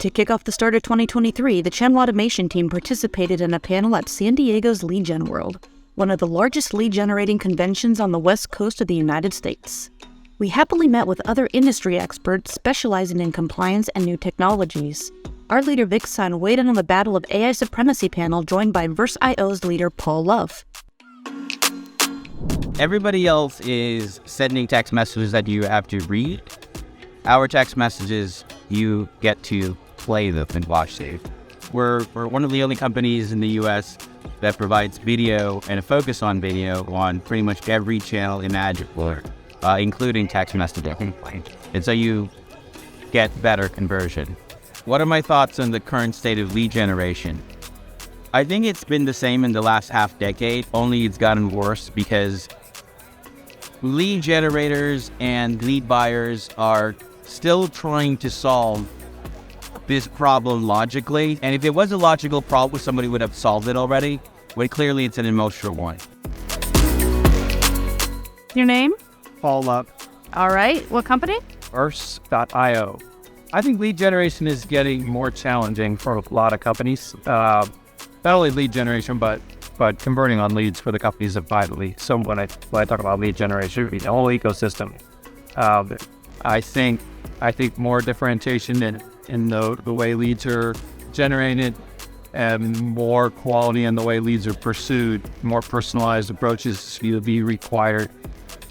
To kick off the start of 2023, the channel automation team participated in a panel at San Diego's LeadGen World, one of the largest lead-generating conventions on the west coast of the United States. We happily met with other industry experts specializing in compliance and new technologies. Our leader Vic Sun weighed in on the Battle of AI Supremacy panel, joined by Verse.io's leader Paul Love. Everybody else is sending text messages that you have to read. Our text messages, you get to play them and watch them. We're one of the only companies in the US that provides video and a focus on video on pretty much every channel imaginable, including text messaging. And so you get better conversion. What are my thoughts on the current state of lead generation? I think it's been the same in the last half decade, only it's gotten worse because lead generators and lead buyers are still trying to solve this problem logically. And if it was a logical problem, somebody would have solved it already. But clearly it's an emotional one. Your name? Paul Love. All right. What company? Verse.io. I think lead generation is getting more challenging for a lot of companies. Not only lead generation, but converting on leads for the companies that buy the lead. So when I talk about lead generation, the whole ecosystem. I think more differentiation in the way leads are generated, and more quality in the way leads are pursued, more personalized approaches will be required.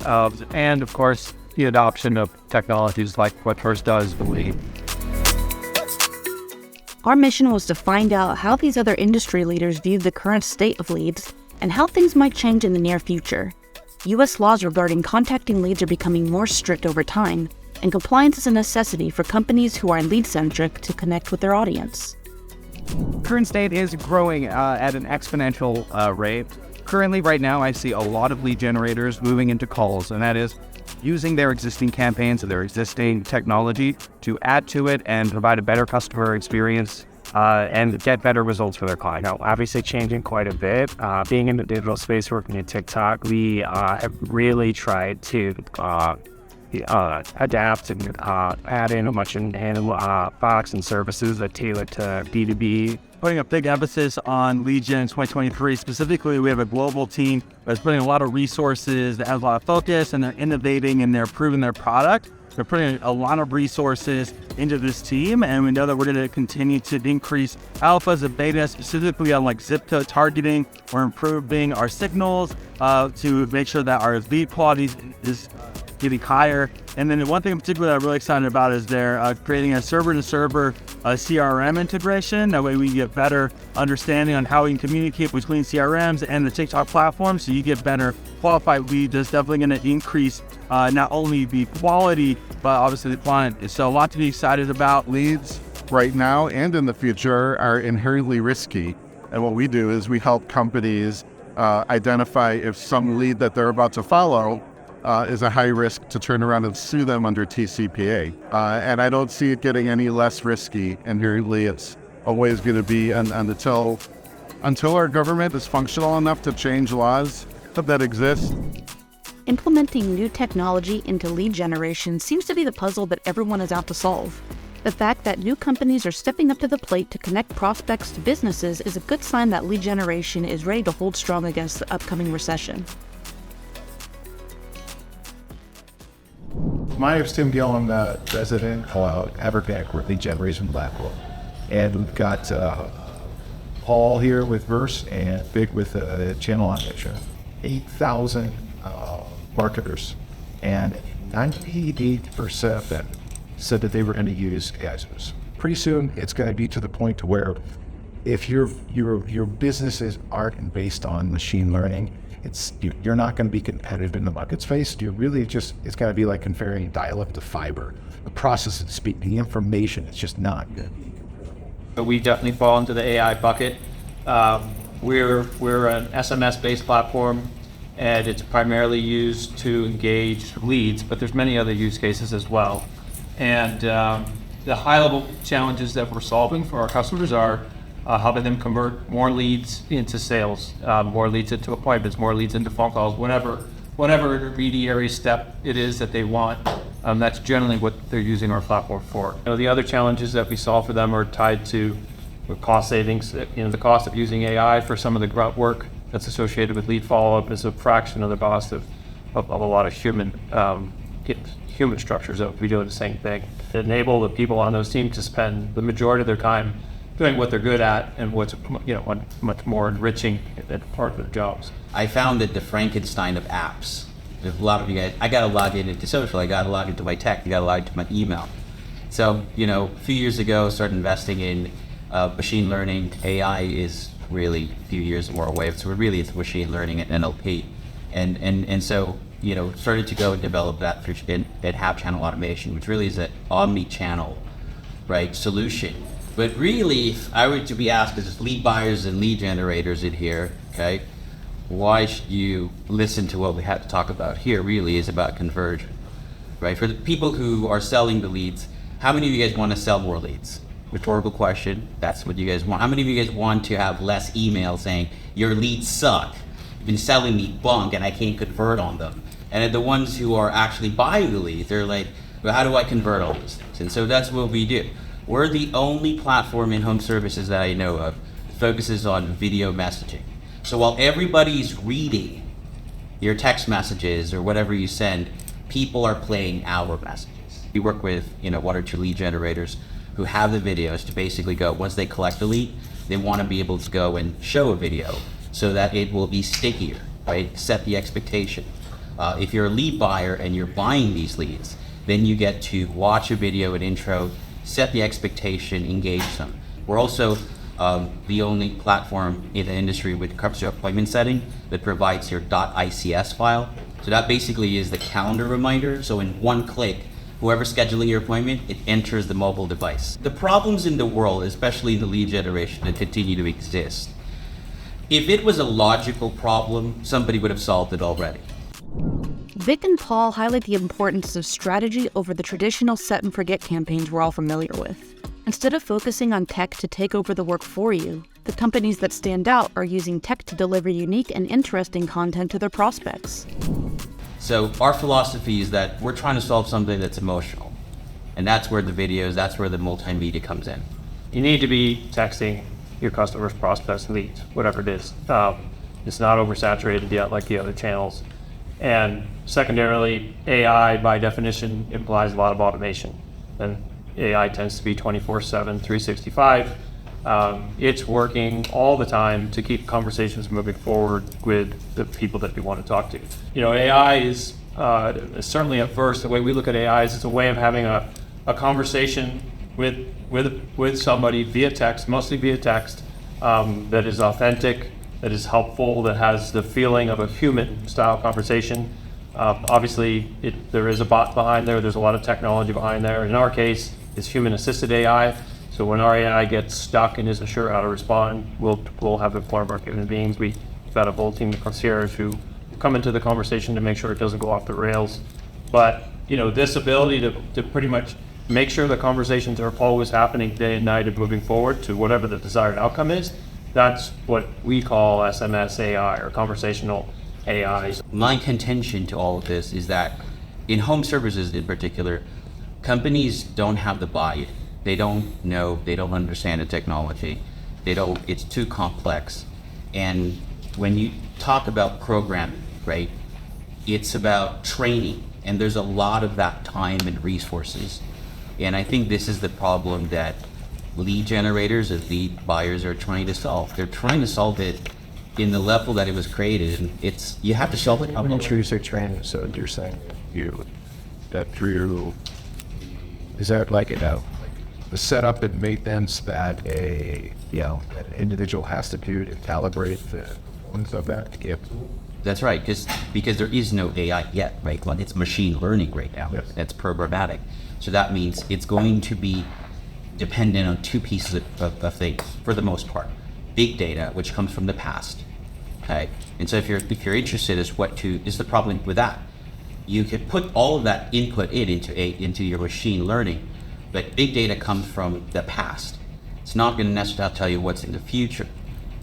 And of course, the adoption of technologies like what Verse does with lead. Our mission was to find out how these other industry leaders view the current state of leads and how things might change in the near future. U.S. laws regarding contacting leads are becoming more strict over time, and compliance is a necessity for companies who are lead-centric to connect with their audience. Current state is growing at an exponential rate. Currently, right now, I see a lot of lead generators moving into calls, and that is using their existing campaigns and their existing technology to add to it and provide a better customer experience and get better results for their client. Now, obviously changing quite a bit. Being in the digital space, working at TikTok, we have really tried to adapt and add in a bunch of products and services that tailor to B2B. Putting a big emphasis on lead gen in 2023. Specifically, we have a global team that's putting a lot of resources, that has a lot of focus, and they're innovating and they're improving their product. They're putting a lot of resources into this team, and we know that we're going to continue to increase alphas and betas, specifically on like zip code targeting. We're improving our signals to make sure that our lead quality is getting higher. And then the one thing in particular that I'm really excited about is they're creating a server-to-server CRM integration. That way we get better understanding on how we can communicate between CRMs and the TikTok platform, so you get better qualified leads. That's definitely going to increase not only the quality, but obviously the quantity. So a lot to be excited about. Leads right now and in the future are inherently risky. And what we do is we help companies identify if some lead that they're about to follow is a high risk to turn around and sue them under TCPA. And I don't see it getting any less risky. Inherently, it's always going to be, and until our government is functional enough to change laws that exist. Implementing new technology into lead generation seems to be the puzzle that everyone is out to solve. The fact that new companies are stepping up to the plate to connect prospects to businesses is a good sign that lead generation is ready to hold strong against the upcoming recession. My name is Tim Gill. I'm the president of EverConnect, lead generation platform. And we've got Paul here with Verse and Vic with channel automation. 8,000 marketers, and 98% of them said that they were going to use AI tools. Pretty soon, it's going to be to the point to where if your businesses aren't based on machine learning, you're not going to be competitive in the market space. You're really just, it's going to be like comparing dial-up to fiber. The process of speed, the information, it's just not good. But we definitely fall into the AI bucket. We're an SMS-based platform, and it's primarily used to engage leads, but there's many other use cases as well. And the high-level challenges that we're solving for our customers are helping them convert more leads into sales, more leads into appointments, more leads into phone calls, whatever intermediary step it is that they want That's generally what they're using our platform for. The other challenges that we solve for them are tied to cost savings. The cost of using AI for some of the grunt work that's associated with lead follow-up is a fraction of the cost of a lot of human structures that would be doing the same thing. Enable the people on those teams to spend the majority of their time doing what they're good at and what's much more enriching part of their jobs. I found that the Frankenstein of apps. There's a lot of you guys. I got to log into social. I got to log into my tech. I got to log into my email. So a few years ago, I started investing in machine learning. AI is really a few years more away. So really, it's machine learning and NLP, and so started to go and develop that and have channel automation, which really is an omni-channel, right, solution. But really, if I were to be asked, as lead buyers and lead generators in here, okay, why should you listen to what we have to talk about here? Really is about conversion, right? For the people who are selling the leads, how many of you guys want to sell more leads? Rhetorical question. That's what you guys want. How many of you guys want to have less emails saying your leads suck? You've been selling me bunk and I can't convert on them. And the ones who are actually buying the leads, they're like, well, how do I convert all these things? And so that's what we do. We're the only platform in home services that I know of that focuses on video messaging. So while everybody's reading your text messages or whatever you send, people are playing our messages. We work with, one or two lead generators who have the videos to basically go, once they collect the lead, they want to be able to go and show a video so that it will be stickier, right? Set the expectation. If you're a lead buyer and you're buying these leads, then you get to watch a video, an intro, set the expectation, engage them. We're also the only platform in the industry when it comes to appointment setting that provides your .ics file. So that basically is the calendar reminder. So in one click, whoever's scheduling your appointment, it enters the mobile device. The problems in the world, especially in the lead generation, that continue to exist. If it was a logical problem, somebody would have solved it already. Vic and Paul highlight the importance of strategy over the traditional set and forget campaigns we're all familiar with. Instead of focusing on tech to take over the work for you, the companies that stand out are using tech to deliver unique and interesting content to their prospects. So our philosophy is that we're trying to solve something that's emotional. And that's where the videos, that's where the multimedia comes in. You need to be texting your customers, prospects, leads, whatever it is. It's not oversaturated yet like the other channels. And secondarily, AI by definition implies a lot of automation. And AI tends to be 24/7, 365. It's working all the time to keep conversations moving forward with the people that we want to talk to. AI is certainly at first, the way we look at AI is it's a way of having a conversation with somebody via text, mostly via text, that is authentic, that is helpful, that has the feeling of a human style conversation. Obviously, there is a bot behind there. There's a lot of technology behind there. In our case, it's human-assisted AI. So when our AI gets stuck and isn't sure how to respond, we'll have informed our human beings. We've got a whole team of concierge who come into the conversation to make sure it doesn't go off the rails. But this ability to pretty much make sure the conversations are always happening day and night and moving forward to whatever the desired outcome is, that's what we call SMS AI or conversational AI. My contention to all of this is that in home services in particular, companies don't have the buy-in. They don't know, they don't understand the technology. It's too complex. And when you talk about programming, right, it's about training. And there's a lot of that time and resources. And I think this is the problem that lead generators and lead buyers are trying to solve. They're trying to solve it in the level that it was created. And you have to solve it. How many trees are trained? So you're saying is that like the setup and maintenance that an individual has to do to calibrate the ones of that? Yep. That's right, because there is no AI yet, right? Like it's machine learning right now. Yes. That's programmatic. So that means it's going to be dependent on two pieces of things for the most part. Big data, which comes from the past. Okay. And so if you're interested as what is the problem with that, you can put all of that input into your machine learning, but big data comes from the past. It's not going to necessarily tell you what's in the future.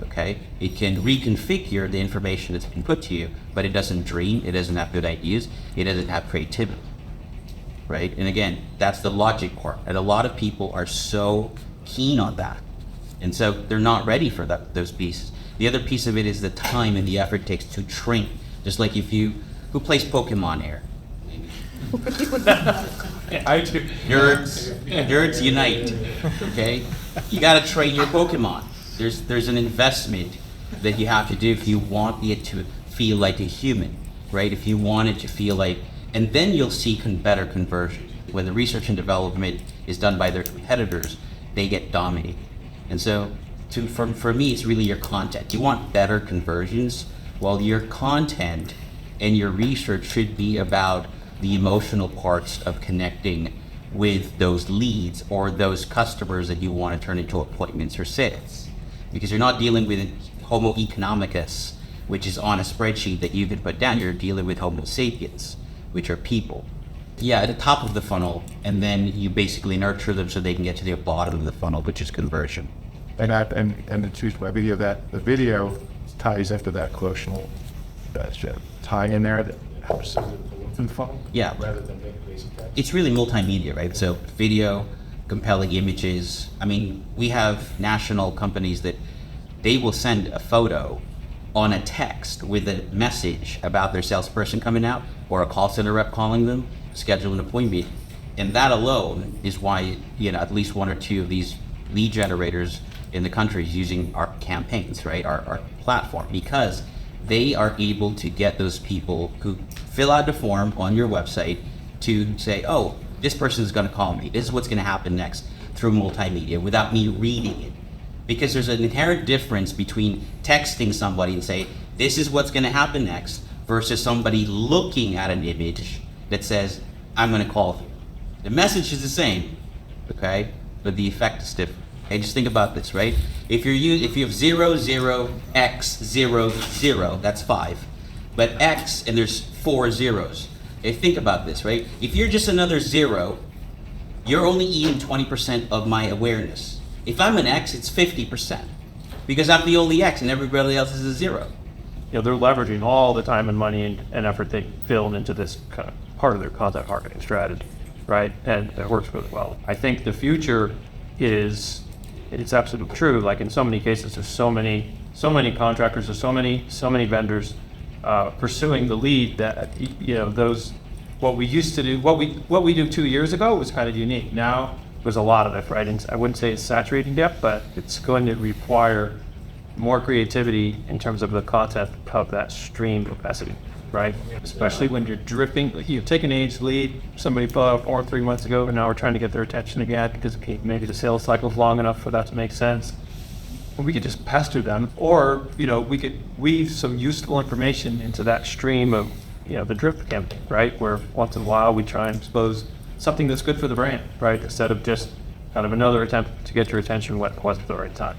Okay, it can reconfigure the information that's been put to you, but it doesn't dream, it doesn't have good ideas, it doesn't have creativity. right? And again, that's the logic part. And a lot of people are so keen on that. And so they're not ready for those pieces. The other piece of it is the time and the effort it takes to train. Just like who plays Pokemon here? I do. Nerds unite, okay? You gotta train your Pokemon. There's an investment that you have to do if you want it to feel like a human, right? If you want it to feel like, and then you'll see better conversion. When the research and development is done by their competitors, they get dominated. And so for me, it's really your content. You want better conversions, while your content and your research should be about the emotional parts of connecting with those leads or those customers that you want to turn into appointments or sales. Because you're not dealing with Homo economicus, which is on a spreadsheet that you can put down. You're dealing with Homo sapiens, which are people. Yeah, at the top of the funnel, and then you basically nurture them so they can get to the bottom of the funnel, which is conversion. And to choose my video, the video ties into that quotient tie in there that helps the funnel. Yeah. Rather than making basic text. It's really multimedia, right? So video, compelling images. I mean, we have national companies that they will send a photo on a text with a message about their salesperson coming out or a call center rep calling them, schedule an appointment. And that alone is why, at least one or two of these lead generators in the country is using our campaigns, right? Our platform, because they are able to get those people who fill out the form on your website to say, oh, this person is going to call me. This is what's going to happen next through multimedia without me reading it. Because there's an inherent difference between texting somebody and say, this is what's going to happen next, versus somebody looking at an image that says, I'm going to call you. The message is the same, okay? But the effect is different. Okay, just think about this, right? If you have 0, 0, X, 0, 0, that's 5. But X, and there's 4 zeros. Okay, think about this, right? If you're just another 0, you're only eating 20% of my awareness. If I'm an X, it's 50%. Because I'm the only X and everybody else is a 0. They're leveraging all the time and money and effort they build into this kind of part of their content marketing strategy, right? And it works really well. I think the future is, it's absolutely true. Like in so many cases, there's so many contractors, there's so many vendors pursuing the lead that what we used to do, what we do 2 years ago was kind of unique. Now there's a lot of it, right? And I wouldn't say it's saturating depth, but it's going to require more creativity in terms of the content of that stream of messaging, right? Especially when you're drifting. You've taken an aged lead, somebody filled out a form 3 months ago, and now we're trying to get their attention again because maybe the sales cycle is long enough for that to make sense. Well, we could just pass through them, or we could weave some useful information into that stream of the drift campaign, right? Where once in a while we try and expose something that's good for the brand, right? Instead of just kind of another attempt to get your attention when it wasn't the right time.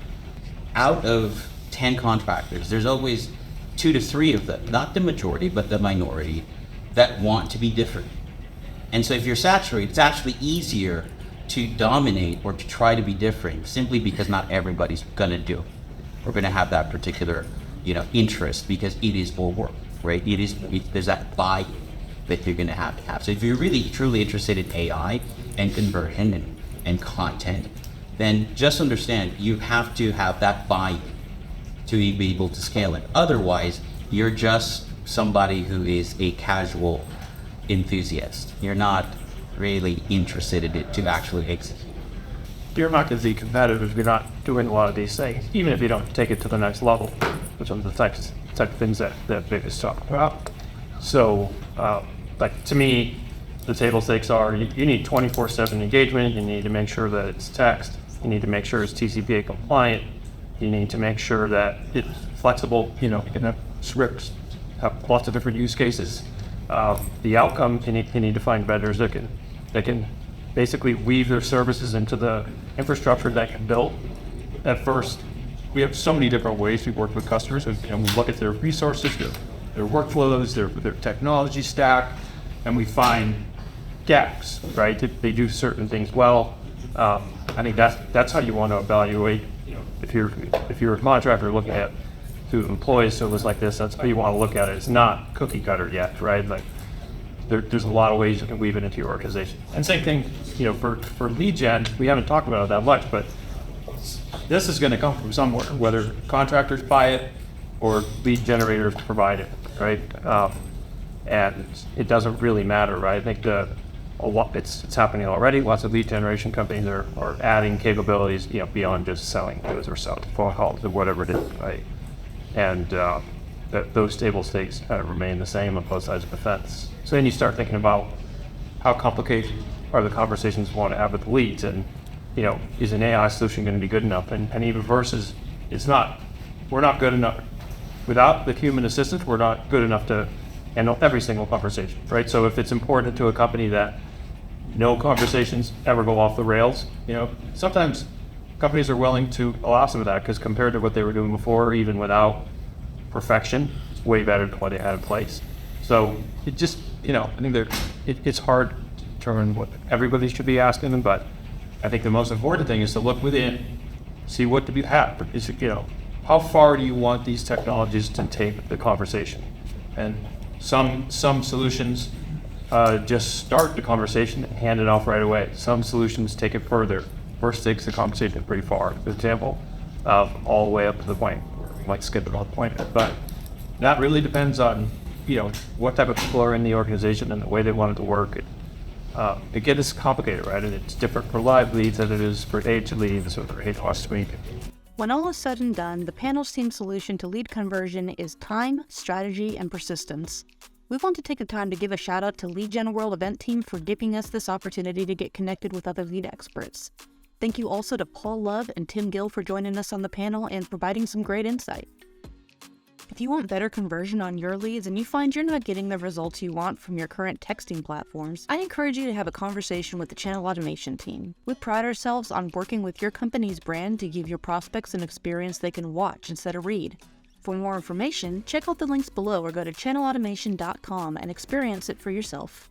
Out of 10 contractors, there's always 2 to 3 of them, not the majority, but the minority, that want to be different. And so if you're saturated, it's actually easier to dominate or to try to be different, simply because not everybody's gonna do it. We're gonna have that particular, interest, because it is more work, right? There's that buy that you're gonna have to have. So if you're really truly interested in AI and conversion and content, then just understand you have to have that buy to be able to scale it. Otherwise, you're just somebody who is a casual enthusiast. You're not really interested in it to actually execute. You're not going to be competitors if you're not doing a lot of these things, even if you don't take it to the next level, which are the type of things that Vic is talking about. So, to me, the table stakes are you need 24/7 engagement. You need to make sure that it's text. You need to make sure it's TCPA compliant. You need to make sure that it's flexible. You can have scripts, have lots of different use cases. The outcome, you need to find vendors that can basically weave their services into the infrastructure that can build. At first, we have so many different ways we work with customers. We look at their resources, their workflows, their technology stack, and we find gaps, right? They do certain things well. I think that's how you want to evaluate. If you're a contractor looking at who employs service like this, that's how you want to look at it. It's not cookie cutter yet, right? Like there's a lot of ways you can weave it into your organization. And same thing, for lead gen, we haven't talked about it that much, but this is going to come from somewhere, whether contractors buy it or lead generators provide it, right? And it doesn't really matter, right? I think it's happening already. Lots of lead generation companies are adding capabilities, beyond just selling goods or selling phone calls or whatever it is, right? And those table stakes kind of remain the same on both sides of the fence. So then you start thinking about how complicated are the conversations we want to have with the leads, and is an AI solution going to be good enough? And even versus, we're not good enough. Without the human assistance, we're not good enough to handle every single conversation, right? So if it's important to a company that no conversations ever go off the rails, sometimes companies are willing to allow some of that, because compared to what they were doing before, even without perfection, it's way better than what they had in place. So it just, I think it's hard to determine what everybody should be asking them, but I think the most important thing is to look within, see what do you have. How far do you want these technologies to take the conversation? And some solutions just start the conversation and hand it off right away. Some solutions take it further. First takes the conversation pretty far. For example, all the way up to the point. You might skip it all the point, but that really depends on what type of people are in the organization and the way they want it to work. It gets complicated, right? And it's different for live leads than it is for age leads or for age lost week. When all is said and done, the panel's team solution to lead conversion is time, strategy, and persistence. We want to take the time to give a shout out to LeadGen World event team for giving us this opportunity to get connected with other lead experts. Thank you also to Paul Love and Tim Gill for joining us on the panel and providing some great insight. If you want better conversion on your leads and you find you're not getting the results you want from your current texting platforms, I encourage you to have a conversation with the channel automation team. We pride ourselves on working with your company's brand to give your prospects an experience they can watch instead of read. For more information, check out the links below or go to channelautomation.com and experience it for yourself.